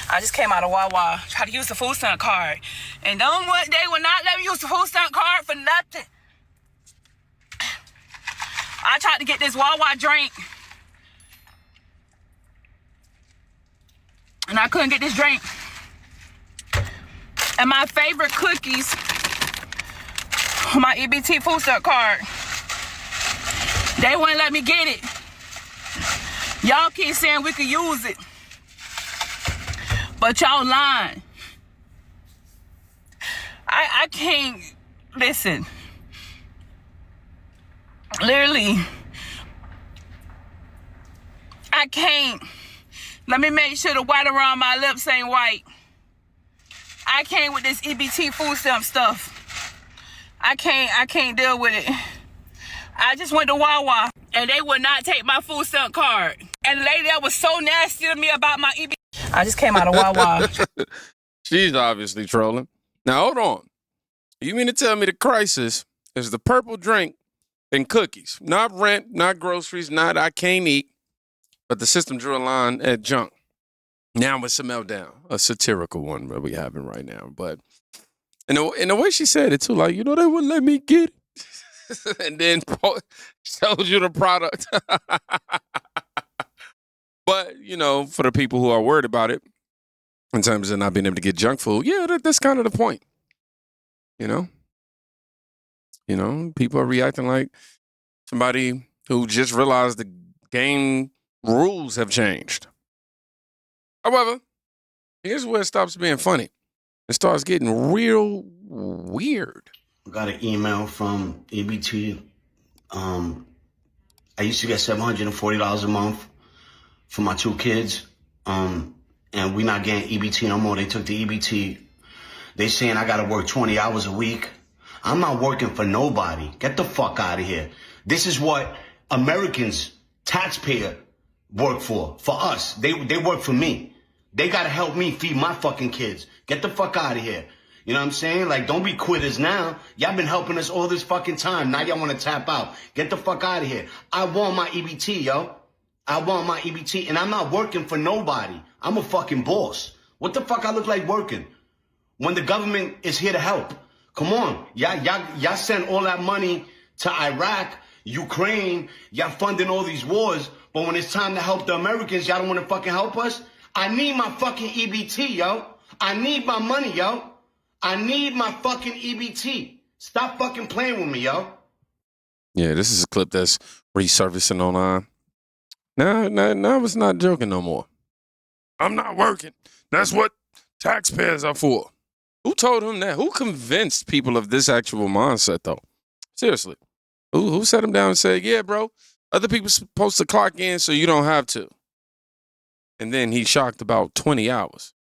I just came out of Wawa, tried to use the food stamp card. And they will not let me use the food stamp card for nothing. I tried to get this Wawa drink. And I couldn't get this drink. And my favorite cookies, my EBT food stamp card, they wouldn't let me get it. Y'all keep saying we could use it, but y'all lying. I can't, listen, literally, I can't. Let me make sure the white around my lips ain't white. I can't with this EBT food stamp stuff. I can't deal with it. I just went to Wawa and they would not take my food stamp card. And the lady that was so nasty to me about my EBT. I just came out of Wawa. She's obviously trolling. Now, hold on. You mean to tell me the crisis is the purple drink and cookies? Not rent, not groceries, not I can't eat, but the system drew a line at junk. Now it's a meltdown, a satirical one that we having right now. But in the way she said it too, like, you know, they wouldn't let me get it. And then shows you the product. But, you know, for the people who are worried about it, in terms of not being able to get junk food, yeah, that's kind of the point. You know, people are reacting like somebody who just realized the game rules have changed. However, here's where it stops being funny. It starts getting real weird. I got an email from EBT. I used to get $740 a month for my 2 kids. And we're not getting EBT no more. They took the EBT. They saying I got to work 20 hours a week. I'm not working for nobody. Get the fuck out of here. This is what Americans, taxpayer, work for us. They work for me. They got to help me feed my fucking kids. Get the fuck out of here. You know what I'm saying? Like, don't be quitters now. Y'all been helping us all this fucking time. Now y'all want to tap out. Get the fuck out of here. I want my EBT, yo. I want my EBT, and I'm not working for nobody. I'm a fucking boss. What the fuck I look like working? When the government is here to help. Come on. Y'all send all that money to Iraq, Ukraine. Y'all funding all these wars. But when it's time to help the Americans, y'all don't want to fucking help us? I need my fucking EBT, yo. I need my money, yo. I need my fucking EBT. Stop fucking playing with me, yo. Yeah, this is a clip that's resurfacing online. Now it's not joking no more. I'm not working. That's what taxpayers are for. Who told him that? Who convinced people of this actual mindset, though? Seriously. Who sat him down and said, yeah, bro, other people supposed to clock in so you don't have to. And then he shocked about 20 hours.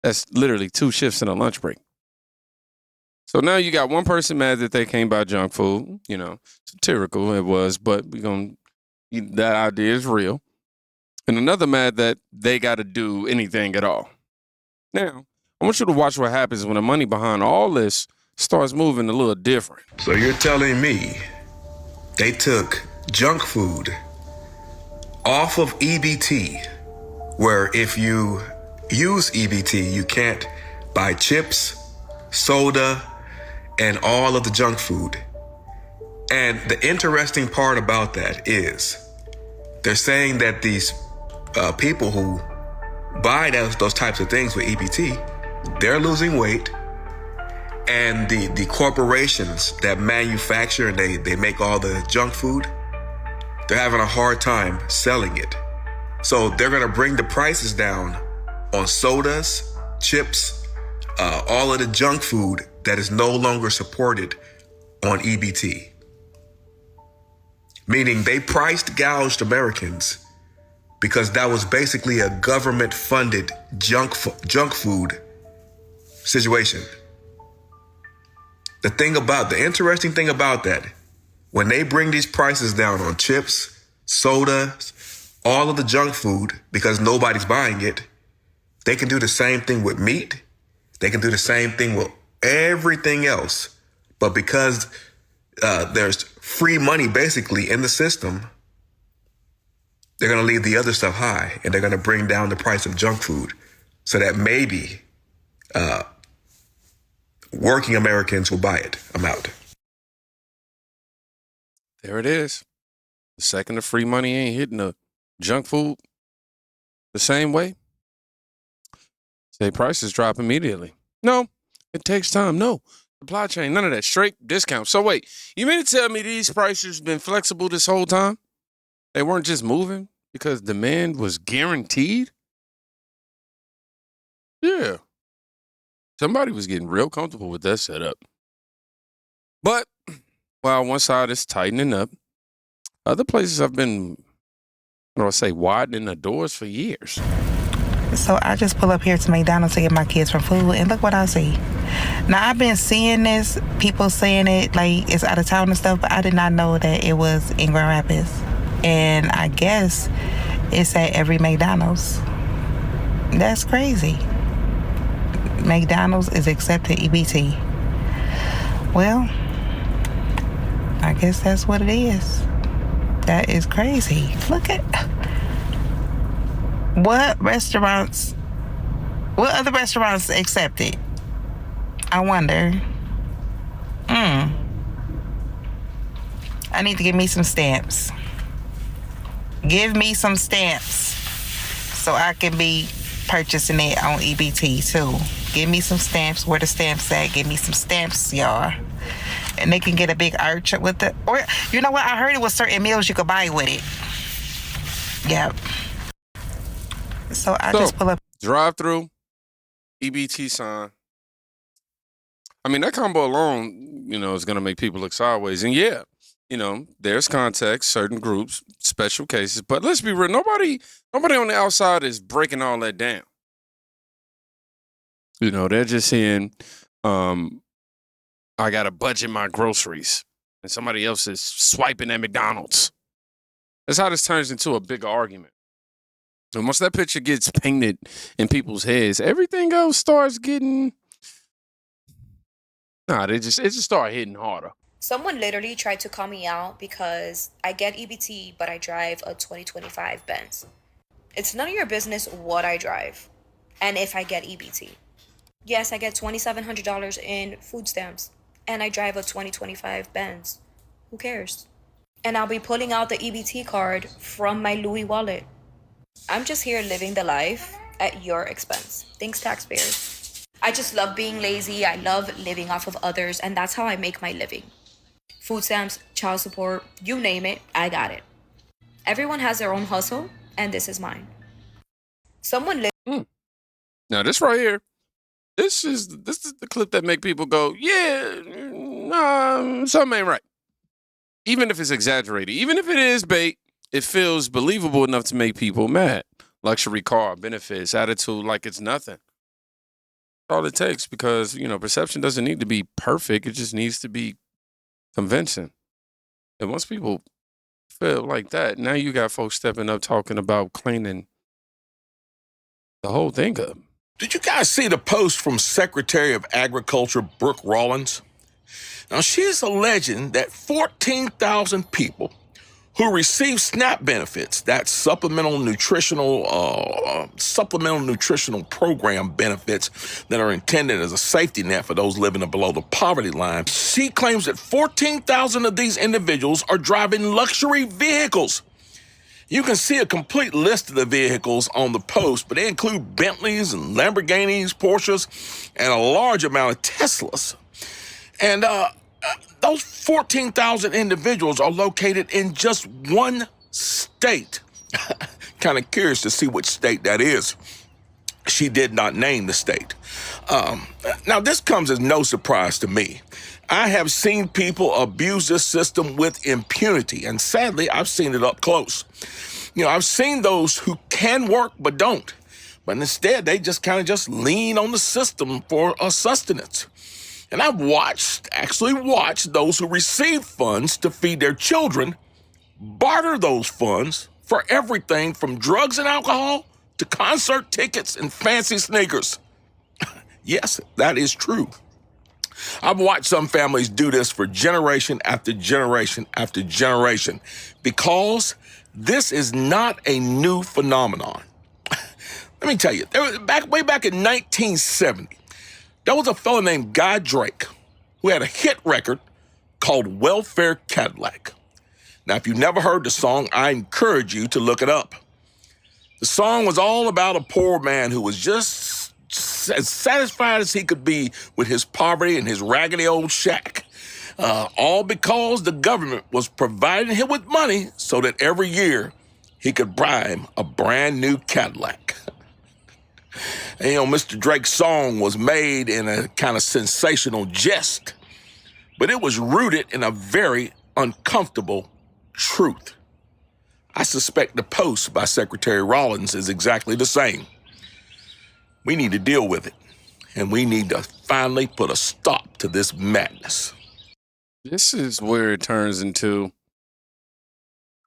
That's literally 2 shifts and a lunch break. So now you got one person mad that they can't buy junk food. You know, satirical it was, but that idea is real. And another mad that they got to do anything at all. Now, I want you to watch what happens when the money behind all this starts moving a little different. So you're telling me they took junk food off of EBT, where if you use EBT, you can't buy chips, soda, and all of the junk food. And the interesting part about that is they're saying that these people who buy those types of things with EBT, they're losing weight. And the corporations that manufacture and they make all the junk food, they're having a hard time selling it. So they're going to bring the prices down on sodas, chips, all of the junk food that is no longer supported on EBT. Meaning they priced gouged Americans because that was basically a government-funded junk food situation. The interesting thing about that, when they bring these prices down on chips, soda, all of the junk food, because nobody's buying it, they can do the same thing with meat. They can do the same thing with everything else. But because there's free money basically in the system, they're going to leave the other stuff high and they're going to bring down the price of junk food. so that maybe working Americans will buy it. I'm out. There it is. The second the free money ain't hitting the junk food the same way, say prices drop immediately. No, it takes time. No, supply chain, none of that. Straight discount. So wait, you mean to tell me these prices been flexible this whole time? They weren't just moving because demand was guaranteed? Yeah. Somebody was getting real comfortable with that setup. But while one side is tightening up, other places have been, widening the doors for years. So I just pull up here to McDonald's to get my kids some food, and look what I see. Now, I've been seeing this, people saying it like it's out of town and stuff, but I did not know that it was in Grand Rapids. And I guess it's at every McDonald's. That's crazy. McDonald's is accepting EBT. Well, I guess that's what it is. That is crazy. Look at what other restaurants accept it? I wonder. I need to give me some stamps. Give me some stamps so I can be purchasing it on EBT too. Give me some stamps. Where the stamps at? Give me some stamps, y'all. And they can get a big arch with it. Or, you know what? I heard it was certain meals you could buy with it. Yep. So I just pull up. Drive through, EBT sign. I mean, that combo alone, is going to make people look sideways. And yeah, there's context, certain groups, special cases. But let's be real. Nobody on the outside is breaking all that down. They're just saying, I got to budget my groceries, and somebody else is swiping at McDonald's. That's how this turns into a big argument. And once that picture gets painted in people's heads, everything else starts getting... it just started hitting harder. Someone literally tried to call me out because I get EBT, but I drive a 2025 Benz. It's none of your business what I drive and if I get EBT. Yes, I get $2,700 in food stamps, and I drive a 2025 Benz. Who cares? And I'll be pulling out the EBT card from my Louis wallet. I'm just here living the life at your expense. Thanks, taxpayers. I just love being lazy. I love living off of others, and that's how I make my living. Food stamps, child support, you name it, I got it. Everyone has their own hustle, and this is mine. Now, this right here, this is the clip that make people go, yeah, something ain't right. Even if it's exaggerated, even if it is bait, it feels believable enough to make people mad. Luxury car, benefits, attitude like it's nothing. That's all it takes because, perception doesn't need to be perfect. It just needs to be convincing. And once people feel like that, now you got folks stepping up talking about cleaning the whole thing up. Did you guys see the post from Secretary of Agriculture Brooke Rollins? Now, she's alleging that 14,000 people who receive SNAP benefits, that's supplemental nutritional program benefits that are intended as a safety net for those living below the poverty line. She claims that 14,000 of these individuals are driving luxury vehicles. You can see a complete list of the vehicles on the post, but they include Bentleys and Lamborghinis, Porsches, and a large amount of Teslas. And those 14,000 individuals are located in just one state. Kind of curious to see which state that is. She did not name the state. Now, this comes as no surprise to me. I have seen people abuse this system with impunity, and sadly, I've seen it up close. I've seen those who can work but don't, but instead they just kind of lean on the system for a sustenance. And I've actually watched those who receive funds to feed their children barter those funds for everything from drugs and alcohol to concert tickets and fancy sneakers. Yes, that is true. I've watched some families do this for generation after generation after generation because this is not a new phenomenon. Let me tell you, way back in 1970, there was a fellow named Guy Drake who had a hit record called Welfare Cadillac. Now, if you've never heard the song, I encourage you to look it up. The song was all about a poor man who was just as satisfied as he could be with his poverty and his raggedy old shack. All because the government was providing him with money so that every year he could buy him a brand new Cadillac. And, Mr. Drake's song was made in a kind of sensational jest, but it was rooted in a very uncomfortable truth. I suspect the post by Secretary Rollins is exactly the same. We need to deal with it, and we need to finally put a stop to this madness. This is where it turns into,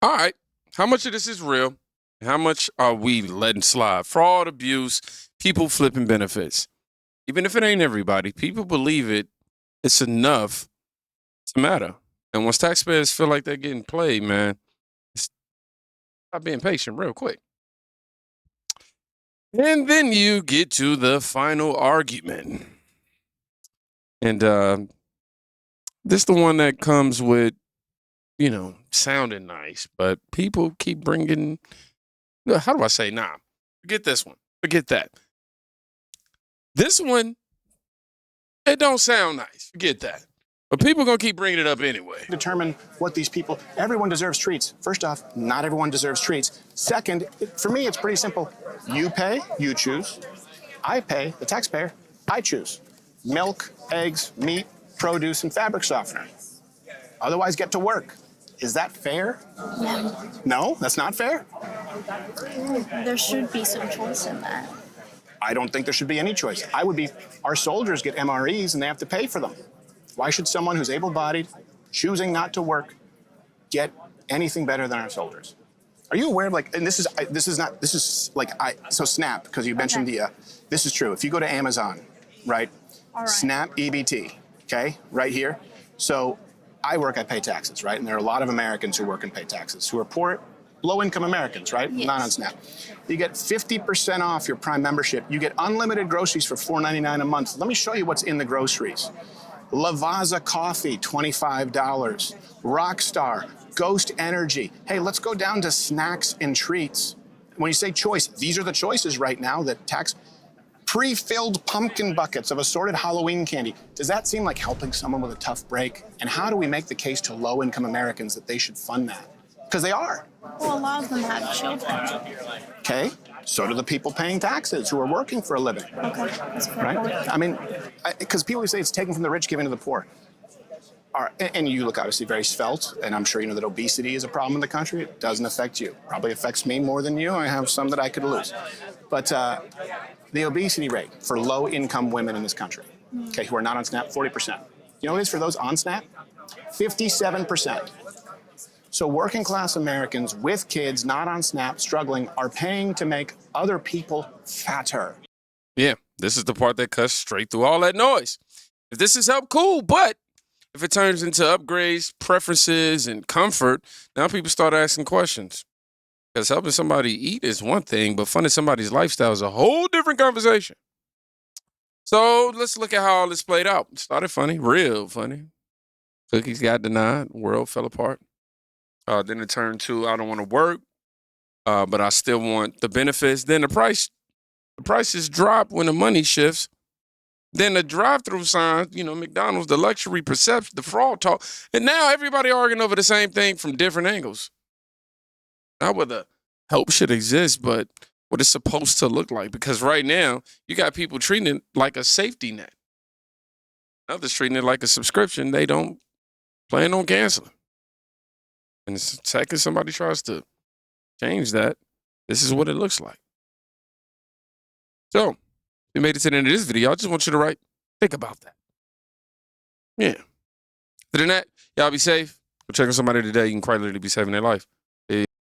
all right, how much of this is real? How much are we letting slide? Fraud, abuse, people flipping benefits. Even if it ain't everybody, people believe it. It's enough to matter. And once taxpayers feel like they're getting played, man, stop being patient real quick. And then you get to the final argument. And this is the one that comes with, sounding nice, but people keep bringing, how do I say, nah, forget this one, forget that. This one, it don't sound nice, forget that. But people are going to keep bringing it up anyway. Determine what these people, everyone deserves treats. First off, not everyone deserves treats. Second, for me, it's pretty simple. You pay, you choose. I pay, the taxpayer, I choose. Milk, eggs, meat, produce, and fabric softener. Otherwise, get to work. Is that fair? No. No, that's not fair? There should be some choice in that. I don't think there should be any choice. Our soldiers get MREs and they have to pay for them. Why should someone who's able-bodied, choosing not to work, get anything better than our soldiers? Are you aware of so SNAP, because you mentioned this is true. If you go to Amazon, right? All right. SNAP EBT, okay, right here. So I pay taxes, right? And there are a lot of Americans who work and pay taxes, who are poor, low-income Americans, right? Yes. Not on SNAP. You get 50% off your Prime membership. You get unlimited groceries for $4.99 a month. Let me show you what's in the groceries. Lavazza coffee, $25. Rockstar, Ghost Energy. Hey, let's go down to snacks and treats. When you say choice, these are the choices right now that pre-filled pumpkin buckets of assorted Halloween candy. Does that seem like helping someone with a tough break? And how do we make the case to low-income Americans that they should fund that? Because they are. Well, a lot of them have children. Okay, so do the people paying taxes who are working for a living. Okay, that's fair. Right? I mean, because people say it's taken from the rich, given to the poor. And you look obviously very svelte, and I'm sure you know that obesity is a problem in the country. It doesn't affect you. Probably affects me more than you. I have some that I could lose. But the obesity rate for low-income women in this country, okay, who are not on SNAP, 40%. You know what it is for those on SNAP? 57%. So working class Americans with kids not on SNAP, struggling, are paying to make other people fatter. Yeah, this is the part that cuts straight through all that noise. If this is help, cool, but if it turns into upgrades, preferences, and comfort, now people start asking questions. Because helping somebody eat is one thing, but funding somebody's lifestyle is a whole different conversation. So let's look at how all this played out. It started funny, real funny. Cookies got denied, world fell apart. Then it turned to, I don't want to work, but I still want the benefits. Then the prices drop when the money shifts. Then the drive-through signs, McDonald's, the luxury perception, the fraud talk. And now everybody arguing over the same thing from different angles. Not whether help should exist, but what it's supposed to look like. Because right now, you got people treating it like a safety net. Others treating it like a subscription they don't plan on canceling. And the second somebody tries to change that, this is what it looks like. So, we made it to the end of this video. I just want you to think about that. Yeah. Other than that, y'all be safe. Go check on somebody today. You can quite literally be saving their life.